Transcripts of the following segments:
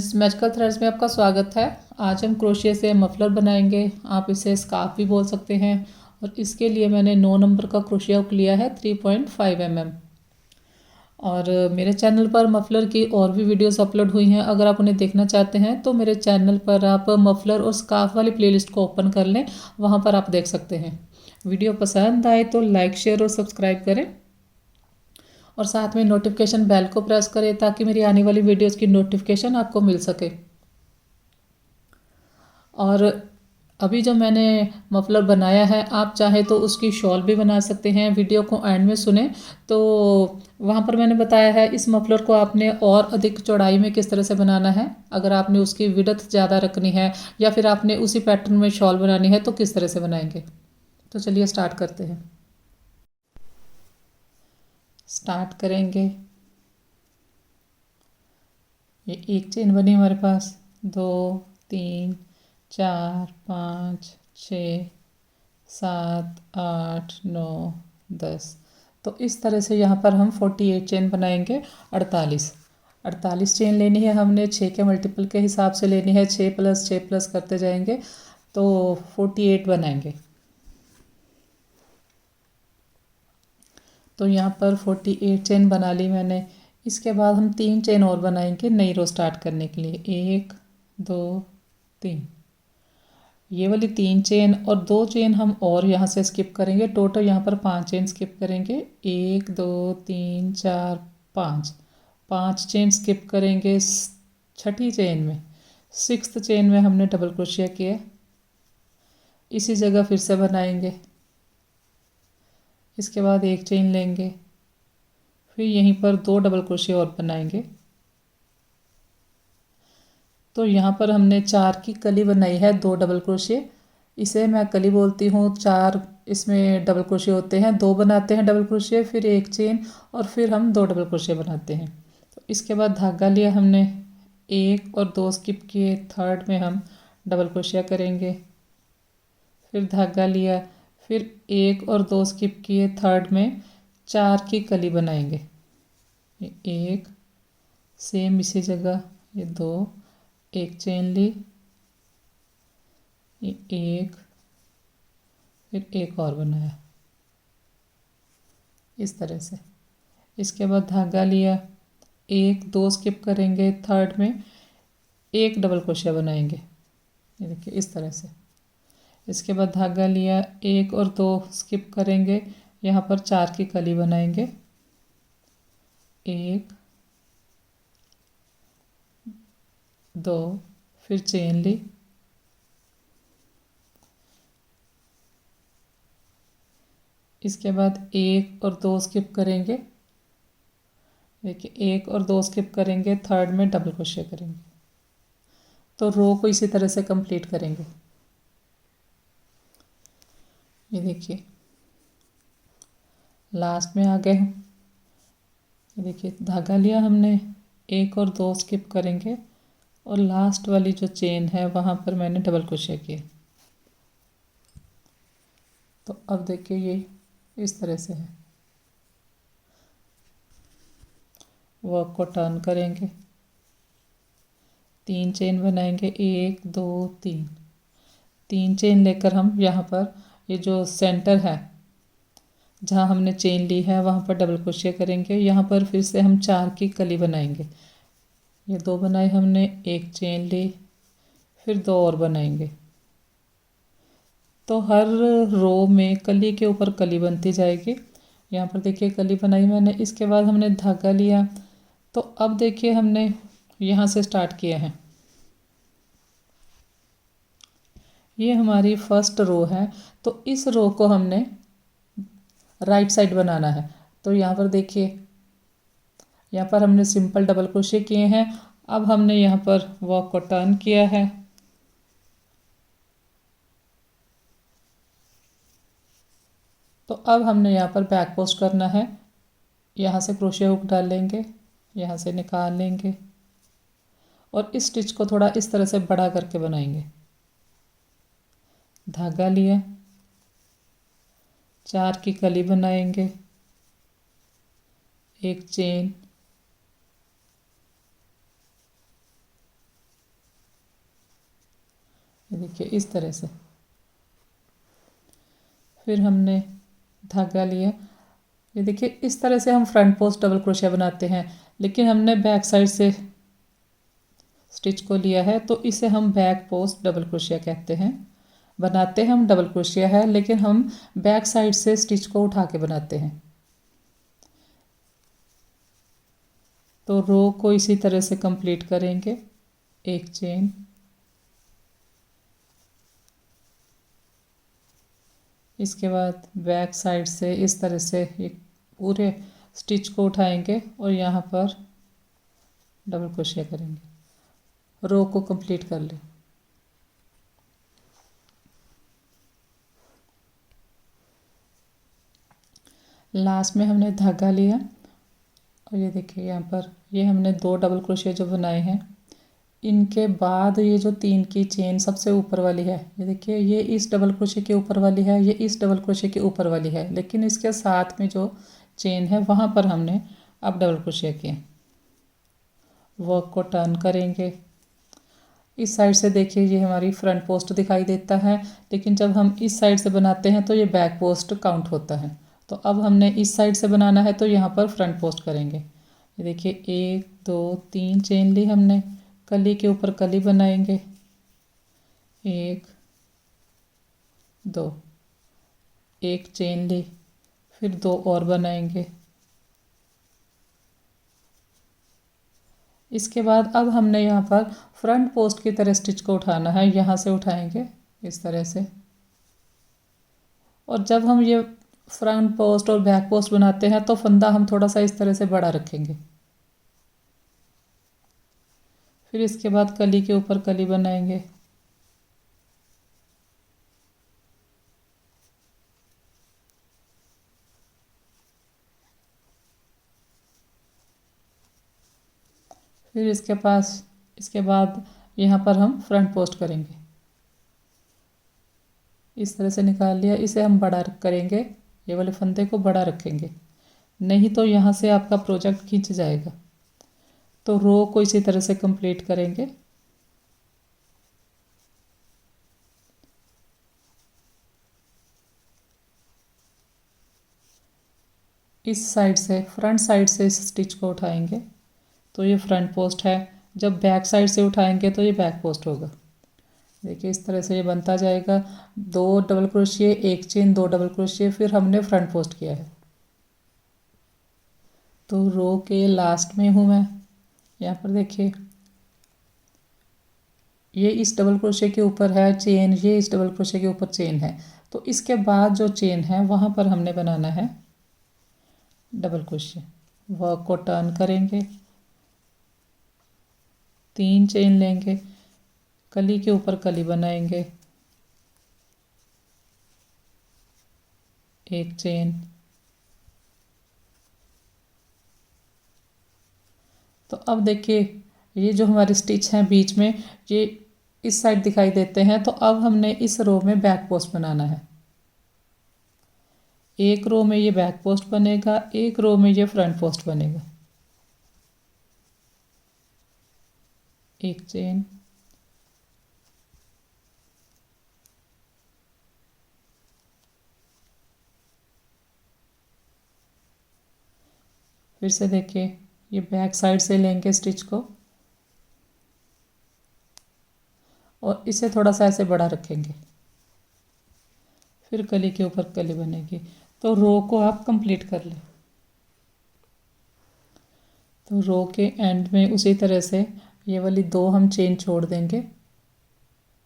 Friends, magical threads में आपका स्वागत है। आज हम क्रोशिया से मफलर बनाएंगे। आप इसे स्कार्फ भी बोल सकते हैं। और इसके लिए मैंने 9 नंबर का क्रोशिया हुक लिया है 3.5 mm। और मेरे चैनल पर मफलर की और भी वीडियोस अपलोड हुई हैं। अगर आप उन्हें देखना चाहते हैं तो मेरे चैनल पर आप मफलर और स्कार्फ वाली प्लेलिस्ट को ओपन कर लें, वहाँ पर आप देख सकते हैं। वीडियो पसंद आए तो लाइक, शेयर और सब्सक्राइब करें और साथ में नोटिफिकेशन बेल को प्रेस करें ताकि मेरी आने वाली वीडियोस की नोटिफिकेशन आपको मिल सके। और अभी जो मैंने मफलर बनाया है, आप चाहे तो उसकी शॉल भी बना सकते हैं। वीडियो को एंड में सुने तो वहाँ पर मैंने बताया है इस मफलर को आपने और अधिक चौड़ाई में किस तरह से बनाना है। अगर आपने उसकी विड्थ ज़्यादा रखनी है या फिर आपने उसी पैटर्न में शॉल बनानी है तो किस तरह से बनाएंगे। तो चलिए स्टार्ट करते हैं। स्टार्ट करेंगे। ये एक चेन बनी हमारे पास, 2 3 4 5 6 7 8 9 10। तो इस तरह से यहाँ पर हम 48 चेन बनाएंगे। 48 चेन लेनी है हमने। 6 के मल्टीपल के हिसाब से लेनी है। 6 + 6 + करते जाएंगे तो 48 बनाएंगे। तो यहाँ पर 48 चेन बना ली मैंने। इसके बाद हम 3 चेन और बनाएंगे नई रो स्टार्ट करने के लिए। 1 2 3, ये वाली 3 चेन और 2 चेन हम और यहाँ से स्किप करेंगे। टोटल यहाँ पर 5 चेन स्किप करेंगे। 1 2 3 4 5 चेन स्किप करेंगे। छठी चेन में, 6th चेन में हमने डबल क्रोशिया किया। इसी जगह फिर से बनाएंगे। इसके बाद एक चेन लेंगे, फिर यहीं पर 2 डबल क्रोशिया और बनाएंगे। तो यहाँ पर हमने 4 की कली बनाई है, 2 डबल क्रोशिया। इसे मैं कली बोलती हूँ। 4 इसमें डबल क्रोशिया होते हैं। 2 बनाते हैं डबल क्रोशिया, फिर एक चेन और फिर हम 2 डबल क्रोशिया बनाते हैं। तो इसके बाद धागा लिया हमने, 1 और 2 स्किप किए। 3rd में हम डबल क्रोशिया करेंगे। फिर धागा लिया, फिर 1 और 2 स्किप किए। 3rd में 4 की कली बनाएंगे। ये 1, सेम इसी जगह ये 2, एक चेन ली, ये 1, फिर एक और बनाया इस तरह से। इसके बाद धागा लिया, 1 2 स्किप करेंगे। 3rd में एक डबल क्रोशिया बनाएंगे, ये देखिए इस तरह से। इसके बाद धागा लिया, 1 और 2 स्किप करेंगे। यहाँ पर 4 की कली बनाएंगे। 1 2, फिर चेन ली, इसके बाद 1 और 2 स्किप करेंगे। देखिए 1 और 2 स्किप करेंगे। 3rd में डबल क्रोशिया करेंगे। तो रो को इसी तरह से कंप्लीट करेंगे। ये देखिए लास्ट में आ गए हम। ये देखिए धागा लिया हमने, 1 और 2 स्किप करेंगे और लास्ट वाली जो चेन है वहाँ पर मैंने डबल क्रोशिया किया। तो अब देखिए ये इस तरह से है। वर्क को टर्न करेंगे, 3 चेन बनाएंगे। 1 2 3 चेन लेकर हम यहाँ पर ये जो सेंटर है जहाँ हमने चेन ली है वहाँ पर डबल क्रोशिया करेंगे। यहाँ पर फिर से हम 4 की कली बनाएंगे। ये 2 बनाए हमने, एक चेन ली, फिर 2 और बनाएंगे। तो हर रो में कली के ऊपर कली बनती जाएगी। यहाँ पर देखिए कली बनाई मैंने। इसके बाद हमने धागा लिया। तो अब देखिए हमने यहाँ से स्टार्ट किया है। ये हमारी फर्स्ट रो है। तो इस रो को हमने राइट साइड बनाना है। तो यहाँ पर देखिए, यहाँ पर हमने सिंपल डबल क्रोशिया किए हैं। अब हमने यहाँ पर वर्क को टर्न किया है। तो अब हमने यहाँ पर बैक पोस्ट करना है। यहाँ से क्रोशिया हुक डाल लेंगे, यहाँ से निकाल लेंगे और इस स्टिच को थोड़ा इस तरह से बड़ा करके बनाएंगे। धागा लिया, 4 की कली बनाएंगे, एक चेन, ये देखिए इस तरह से। फिर हमने धागा लिया, ये देखिए इस तरह से हम फ्रंट पोस्ट डबल क्रोशिया बनाते हैं, लेकिन हमने बैक साइड से स्टिच को लिया है तो इसे हम बैक पोस्ट डबल क्रोशिया कहते हैं। बनाते हम डबल क्रोशिया है, लेकिन हम बैक साइड से स्टिच को उठा के बनाते हैं। तो रो को इसी तरह से कंप्लीट करेंगे, एक चेन, इसके बाद बैक साइड से इस तरह से एक पूरे स्टिच को उठाएंगे और यहाँ पर डबल क्रोशिया करेंगे, रो को कंप्लीट कर लें। लास्ट में हमने धागा लिया और ये देखिए यहाँ पर ये हमने 2 डबल क्रोशिया जो बनाए हैं, इनके बाद ये जो 3 की चेन सबसे ऊपर वाली है, ये देखिए ये इस डबल क्रोशिया के ऊपर वाली है, ये इस डबल क्रोशिया के ऊपर वाली है, लेकिन इसके साथ में जो चेन है वहाँ पर हमने अब डबल क्रोशिया किए। वर्क को टर्न करेंगे, इस साइड से देखिए ये हमारी फ्रंट पोस्ट दिखाई देता है, लेकिन जब हम इस साइड से बनाते हैं तो ये बैक पोस्ट काउंट होता है। तो अब हमने इस साइड से बनाना है तो यहाँ पर फ्रंट पोस्ट करेंगे। ये देखिए 1 2 3 चेन ली हमने, कली के ऊपर कली बनाएंगे, 1 2, एक चेन ली, फिर 2 और बनाएंगे। इसके बाद अब हमने यहाँ पर फ्रंट पोस्ट की तरह स्टिच को उठाना है, यहाँ से उठाएंगे इस तरह से। और जब हम ये फ्रंट पोस्ट और बैक पोस्ट बनाते हैं तो फंदा हम थोड़ा सा इस तरह से बड़ा रखेंगे। फिर इसके बाद कली के ऊपर कली बनाएंगे, फिर इसके बाद यहाँ पर हम फ्रंट पोस्ट करेंगे। इस तरह से निकाल लिया, इसे हम बड़ा करेंगे, ये वाले फंदे को बड़ा रखेंगे, नहीं तो यहाँ से आपका प्रोजेक्ट खींच जाएगा। तो रो को इसी तरह से कंप्लीट करेंगे। इस साइड से फ्रंट साइड से इस स्टिच को उठाएंगे तो ये फ्रंट पोस्ट है, जब बैक साइड से उठाएंगे तो ये बैक पोस्ट होगा। देखिए इस तरह से ये बनता जाएगा, 2 डबल क्रोशिए, एक चेन, 2 डबल क्रोशिए, फिर हमने फ्रंट पोस्ट किया है। तो रो के लास्ट में हूँ मैं, यहाँ पर देखिए ये इस डबल क्रोशिए के ऊपर है चेन, ये इस डबल क्रोशिए के ऊपर चेन है, तो इसके बाद जो चेन है वहाँ पर हमने बनाना है डबल क्रोशिए। वर्क को टर्न करेंगे, 3 चेन लेंगे, कली के ऊपर कली बनाएंगे, एक चेन। तो अब देखिए ये जो हमारे स्टिच हैं बीच में, ये इस साइड दिखाई देते हैं, तो अब हमने इस रो में बैक पोस्ट बनाना है। एक रो में ये बैक पोस्ट बनेगा, एक रो में ये फ्रंट पोस्ट बनेगा, एक चेन, फिर से देखिए ये बैक साइड से लेंगे स्टिच को और इसे थोड़ा सा ऐसे बड़ा रखेंगे, फिर कली के ऊपर कली बनेगी। तो रो को आप कंप्लीट कर लें। तो रो के एंड में उसी तरह से ये वाली 2 हम चेन छोड़ देंगे,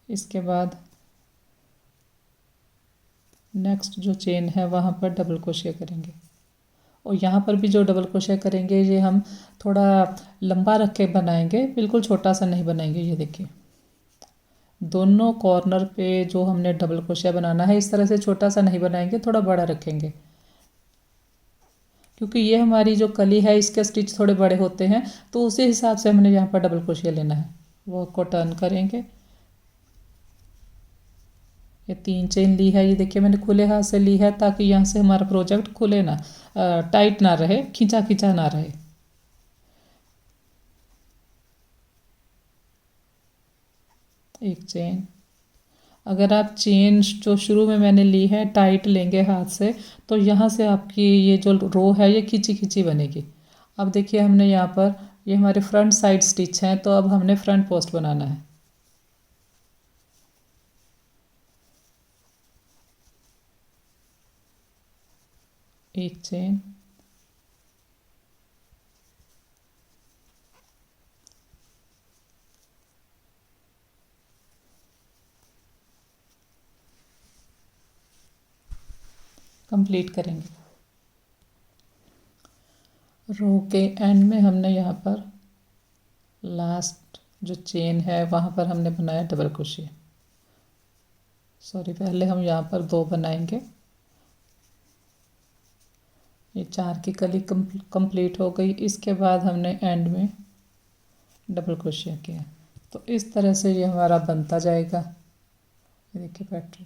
इसके बाद नेक्स्ट जो चेन है वहाँ पर डबल क्रोशिया करेंगे, और यहाँ पर भी जो डबल क्रोशिया करेंगे ये हम थोड़ा लंबा रख के बनाएंगे, बिल्कुल छोटा सा नहीं बनाएंगे। ये देखिए दोनों कॉर्नर पे जो हमने डबल क्रोशिया बनाना है इस तरह से छोटा सा नहीं बनाएंगे, थोड़ा बड़ा रखेंगे, क्योंकि ये हमारी जो कली है इसके स्टिच थोड़े बड़े होते हैं, तो उसी हिसाब से हमने यहाँ पर डबल क्रोशिया लेना है। वो को टर्न करेंगे, ये 3 चेन ली है, ये देखिए मैंने खुले हाथ से ली है ताकि यहाँ से हमारा प्रोजेक्ट खुले ना, टाइट ना रहे, खींचा खींचा ना रहे। एक चेन, अगर आप चेन जो शुरू में मैंने ली है टाइट लेंगे हाथ से, तो यहाँ से आपकी ये जो रो है ये खींची खींची बनेगी। अब देखिए हमने यहाँ पर ये हमारे फ्रंट साइड स्टिच हैं, तो अब हमने फ्रंट पोस्ट बनाना है। एक चेन, कंप्लीट करेंगे। रो के एंड में हमने यहाँ पर लास्ट जो चेन है वहाँ पर हमने बनाया डबल क्रोशिया। सॉरी, पहले हम यहाँ पर 2 बनाएंगे। ये 4 की कली कंप्लीट हो गई। इसके बाद हमने एंड में डबल क्रोशिया किया। तो इस तरह से ये हमारा बनता जाएगा। ये देखिए पैटर्न,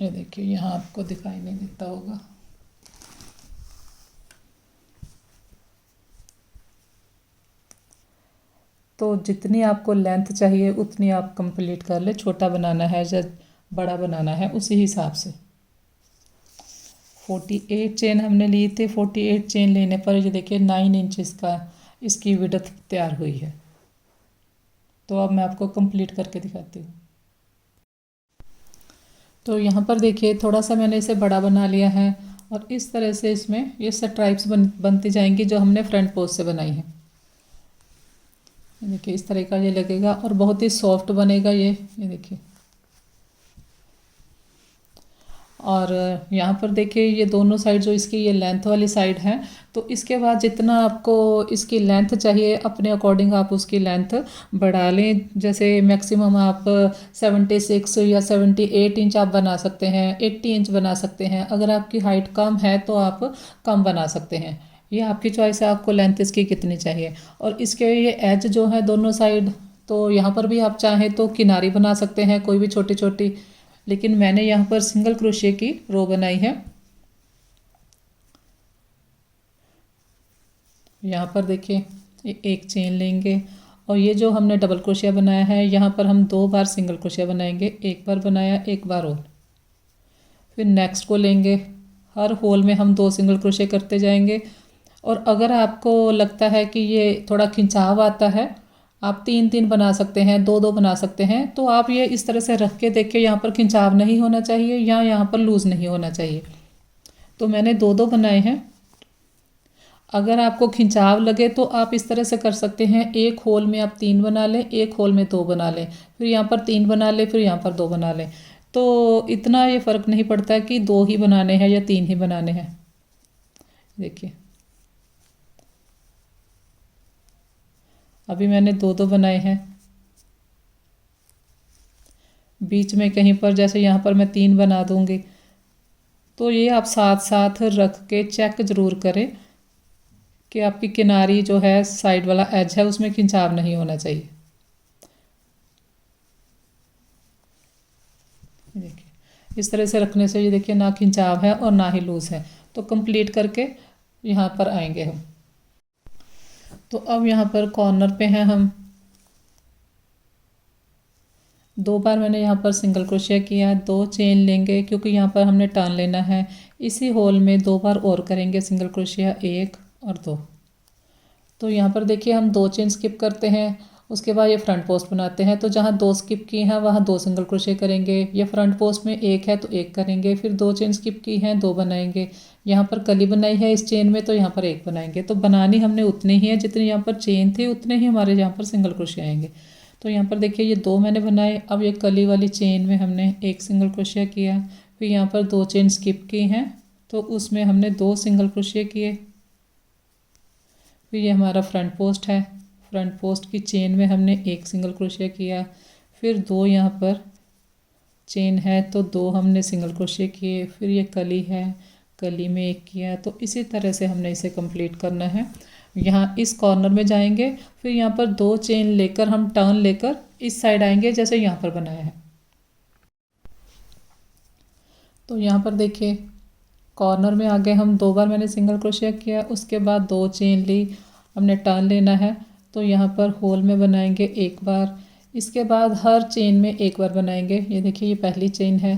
ये देखिए यहाँ आपको दिखाई नहीं देता होगा। तो जितनी आपको लेंथ चाहिए उतनी आप कंप्लीट कर ले। छोटा बनाना है या बड़ा बनाना है उसी हिसाब से। 48 चेन हमने ली थी। 48 चेन लेने पर ये देखिए 9 इंचेस का इसकी विड्थ तैयार हुई है। तो अब मैं आपको कंप्लीट करके दिखाती हूँ। तो यहाँ पर देखिए थोड़ा सा मैंने इसे बड़ा बना लिया है और इस तरह से इसमें ये स्ट्राइप्स बनती जाएंगी जो हमने फ्रंट पोस्ट से बनाई है। देखिए इस तरह का ये लगेगा और बहुत ही सॉफ्ट बनेगा ये देखिए। और यहाँ पर देखिए ये दोनों साइड जो इसकी ये लेंथ वाली साइड है, तो इसके बाद जितना आपको इसकी लेंथ चाहिए अपने अकॉर्डिंग आप उसकी लेंथ बढ़ा लें। जैसे मैक्सिमम आप 76 या 78 इंच आप बना सकते हैं, 80 इंच बना सकते हैं। अगर आपकी हाइट कम है तो आप कम बना सकते हैं। ये आपकी चॉइस है, आपको लेंथ इसकी कितनी चाहिए। और इसके ये एज जो है दोनों साइड, तो यहाँ पर भी आप चाहें तो किनारी बना सकते हैं कोई भी छोटी छोटी, लेकिन मैंने यहाँ पर सिंगल क्रोशिया की रो बनाई है। यहाँ पर देखिए एक चेन लेंगे और ये जो हमने डबल क्रोशिया बनाया है यहाँ पर हम 2 बार सिंगल क्रोशिया बनाएंगे। एक बार बनाया, एक बार और, फिर नेक्स्ट को लेंगे। हर होल में हम 2 सिंगल क्रोशिया करते जाएंगे। और अगर आपको लगता है कि ये थोड़ा खिंचाव आता है, आप 3-3 बना सकते हैं, 2-2 बना सकते हैं। तो आप ये इस तरह से रख के देखिए, यहाँ पर खिंचाव नहीं होना चाहिए या यहाँ पर लूज़ नहीं होना चाहिए। तो मैंने 2-2 बनाए हैं। अगर आपको खिंचाव लगे तो आप इस तरह से कर सकते हैं, एक होल में आप 3 बना लें, एक होल में 2 बना लें, फिर यहाँ पर 3 बना लें, फिर यहाँ पर 2 बना लें। तो इतना ये फ़र्क नहीं पड़ता कि 2 ही बनाने हैं या 3 ही बनाने हैं। देखिए अभी मैंने 2-2 बनाए हैं। बीच में कहीं पर जैसे यहाँ पर मैं 3 बना दूँगी। तो ये आप साथ साथ रख के चेक ज़रूर करें कि आपकी किनारी जो है साइड वाला एज है उसमें खिंचाव नहीं होना चाहिए। देखिए इस तरह से रखने से ये देखिए ना खिंचाव है और ना ही लूज़ है। तो कंप्लीट करके यहाँ पर आएंगे हम। तो अब यहाँ पर कॉर्नर पे हैं हम। 2 बार मैंने यहाँ पर सिंगल क्रोशिया किया, 2 चेन लेंगे क्योंकि यहाँ पर हमने टर्न लेना है। इसी होल में 2 बार और करेंगे सिंगल क्रोशिया, 1 और 2। तो यहाँ पर देखिए हम 2 चेन स्किप करते हैं, उसके बाद ये फ्रंट पोस्ट बनाते हैं। तो जहाँ 2 स्किप की हैं वहाँ 2 सिंगल क्रोशिया करेंगे। ये फ्रंट पोस्ट में 1 है तो 1 करेंगे, फिर 2 चेन स्किप की हैं 2 बनाएंगे। यहाँ पर कली बनाई है इस चेन में तो यहाँ पर 1 बनाएंगे। तो बनानी हमने उतनी ही है जितनी यहाँ पर चेन थी, उतने ही हमारे यहाँ पर सिंगल क्रोशिया आएंगे। तो यहाँ पर देखिए ये 2 मैंने बनाए। अब ये कली वाली चेन में हमने 1 सिंगल क्रोशिया किया, फिर यहाँ पर 2 चेन स्किप की हैं तो उसमें हमने 2 सिंगल क्रोशिया किए। फिर ये हमारा फ्रंट पोस्ट है, फ्रंट पोस्ट की चेन में हमने 1 सिंगल क्रोशिया किया, फिर 2 यहाँ पर चेन है तो 2 हमने सिंगल क्रोशिया किए। फिर ये कली है, कली में 1 किया। तो इसी तरह से हमने इसे कंप्लीट करना है। यहाँ इस कॉर्नर में जाएंगे, फिर यहाँ पर 2 चेन लेकर हम टर्न लेकर इस साइड आएंगे जैसे यहाँ पर बनाया है। तो यहाँ पर देखिए कॉर्नर में आगे हम 2 बार मैंने सिंगल क्रोशिया किया, उसके बाद 2 चेन ली, हमने टर्न लेना है। तो यहाँ पर होल में बनाएंगे 1 बार, इसके बाद हर चेन में एक बार बनाएंगे। ये देखिए ये पहली चेन है,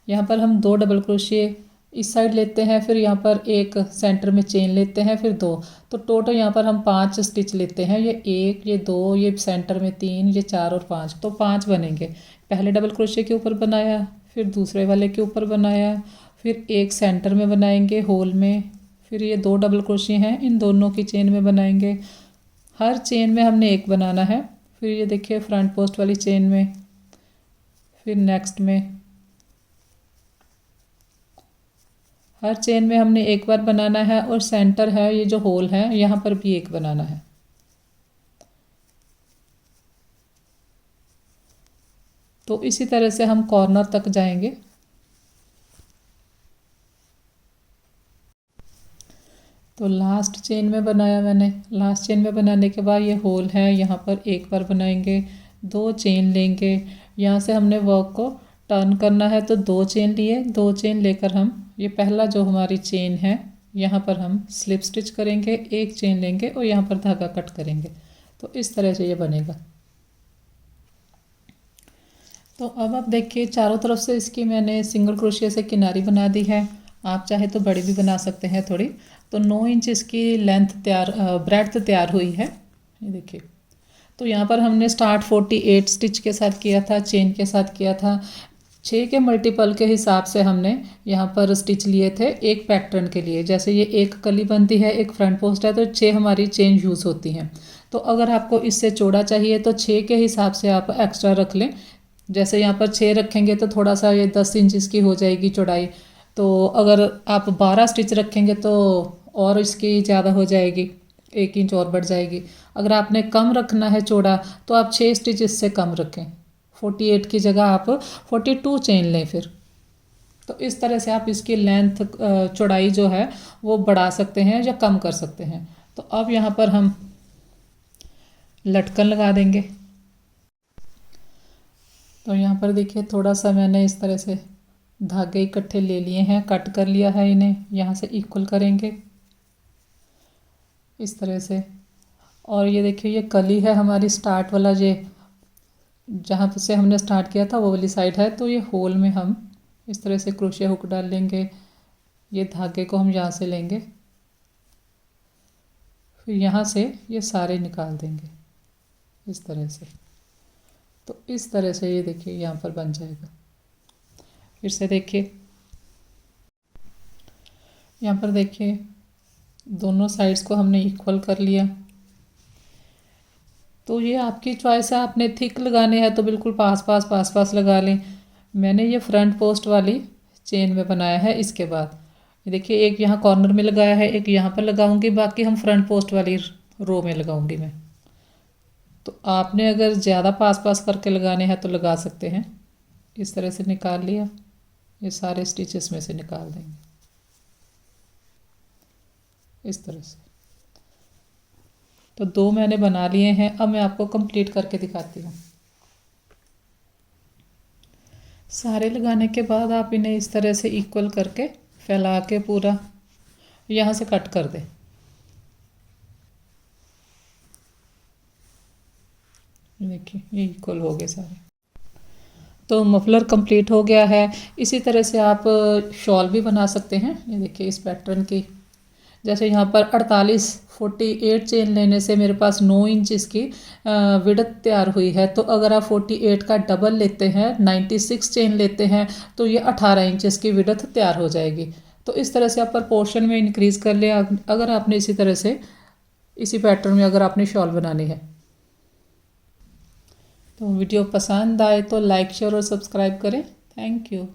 यहाँ पर हम 2 डबल क्रोशिए इस साइड लेते हैं, फिर यहाँ पर एक सेंटर में चेन लेते हैं, फिर 2, तो टोटल यहाँ पर हम 5 स्टिच लेते हैं। ये 1, ये 2, ये सेंटर में 3, ये 4 और 5, तो 5 बनेंगे। पहले डबल क्रोशिए के ऊपर बनाया, फिर दूसरे वाले के ऊपर बनाया, फिर एक सेंटर में बनाएंगे होल में, फिर ये 2 डबल क्रोशिए हैं इन दोनों की चेन में बनाएंगे। हर चेन में हमने एक बनाना है। फिर ये देखिए फ्रंट पोस्ट वाली चेन में, फिर नेक्स्ट में, हर चेन में हमने एक बार बनाना है। और सेंटर है ये जो होल है यहाँ पर भी एक बनाना है। तो इसी तरह से हम कॉर्नर तक जाएंगे। तो लास्ट चेन में बनाया मैंने। लास्ट चेन में बनाने के बाद ये होल है, यहाँ पर एक बार बनाएंगे, 2 चेन लेंगे। यहाँ से हमने वर्क को टर्न करना है, तो 2 चेन लिए, 2 चेन लेकर हम ये पहला जो हमारी चेन है यहाँ पर हम स्लिप स्टिच करेंगे, एक चेन लेंगे और यहाँ पर धागा कट करेंगे। तो इस तरह से ये बनेगा। तो अब आप देखिए चारों तरफ से इसकी मैंने सिंगल क्रोशिया से किनारी बना दी है। आप चाहे तो बड़ी भी बना सकते हैं थोड़ी। तो 9 इंच इसकी लेंथ तैयार, ब्रेड्थ तैयार हुई है। ये देखिए, तो यहाँ पर हमने स्टार्ट 48 स्टिच के साथ किया था, चेन के साथ किया था। 6 के मल्टीपल के हिसाब से हमने यहाँ पर स्टिच लिए थे एक पैटर्न के लिए। जैसे ये एक कली बनती है, एक फ्रंट पोस्ट है, तो 6 हमारी चेन यूज़ होती हैं। तो अगर आपको इससे चौड़ा चाहिए तो 6 के हिसाब से आप एक्स्ट्रा रख लें। जैसे यहाँ पर 6 रखेंगे तो थोड़ा सा ये 10 इंच इसकी हो जाएगी चौड़ाई। तो अगर आप 12 स्टिच रखेंगे तो और इसकी ज़्यादा हो जाएगी, 1 इंच और बढ़ जाएगी। अगर आपने कम रखना है चौड़ा तो आप 6 स्टिच इससे कम रखें। 48 की जगह आप 42 चेन लें फिर। तो इस तरह से आप इसकी लेंथ चौड़ाई जो है वो बढ़ा सकते हैं या कम कर सकते हैं। तो अब यहाँ पर हम लटकन लगा देंगे। तो यहाँ पर देखिए थोड़ा सा मैंने इस तरह से धागे इकट्ठे ले लिए हैं, कट कर लिया है इन्हें, यहाँ से इक्वल करेंगे इस तरह से। और ये देखिए ये कली है हमारी स्टार्ट वाला, ये जहाँ से हमने स्टार्ट किया था वो वाली साइड है। तो ये होल में हम इस तरह से क्रोशिया हुक डाल लेंगे। ये धागे को हम यहाँ से लेंगे, फिर यहाँ से ये सारे निकाल देंगे इस तरह से। तो इस तरह से ये देखिए यहाँ पर बन जाएगा। फिर से देखिए, यहाँ पर देखिए दोनों साइड्स को हमने इक्वल कर लिया। तो ये आपकी चॉइस है, आपने थिक लगाने हैं तो बिल्कुल पास पास लगा लें। मैंने ये फ्रंट पोस्ट वाली चेन में बनाया है। इसके बाद ये देखिए एक यहाँ कॉर्नर में लगाया है, एक यहाँ पर लगाऊंगी, बाकी हम फ्रंट पोस्ट वाली रो में लगाऊंगी मैं। तो आपने अगर ज़्यादा पास करके लगाने हैं तो लगा सकते हैं। इस तरह से निकाल लिया, ये सारे स्टिचेस में से निकाल देंगे इस तरह से। तो 2 मैंने बना लिए हैं। अब मैं आपको कंप्लीट करके दिखाती हूँ। सारे लगाने के बाद आप इन्हें इस तरह से इक्वल करके फैला के पूरा यहाँ से कट कर दें। देखिए ये इक्वल हो गए सारे। तो मफलर कंप्लीट हो गया है। इसी तरह से आप शॉल भी बना सकते हैं। ये देखिए इस पैटर्न की, जैसे यहाँ पर 48 चेन लेने से मेरे पास 9 इंच इसकी विड्थ तैयार हुई है। तो अगर आप 48 का डबल लेते हैं, 96 चेन लेते हैं, तो ये 18 इंच इसकी विड्थ तैयार हो जाएगी। तो इस तरह से आप प्रपोर्शन में इंक्रीज़ कर लें अगर आपने इसी तरह से इसी पैटर्न में अगर आपने शॉल बनानी है। तो वीडियो पसंद आए तो लाइक शेयर और सब्सक्राइब करें। Thank you.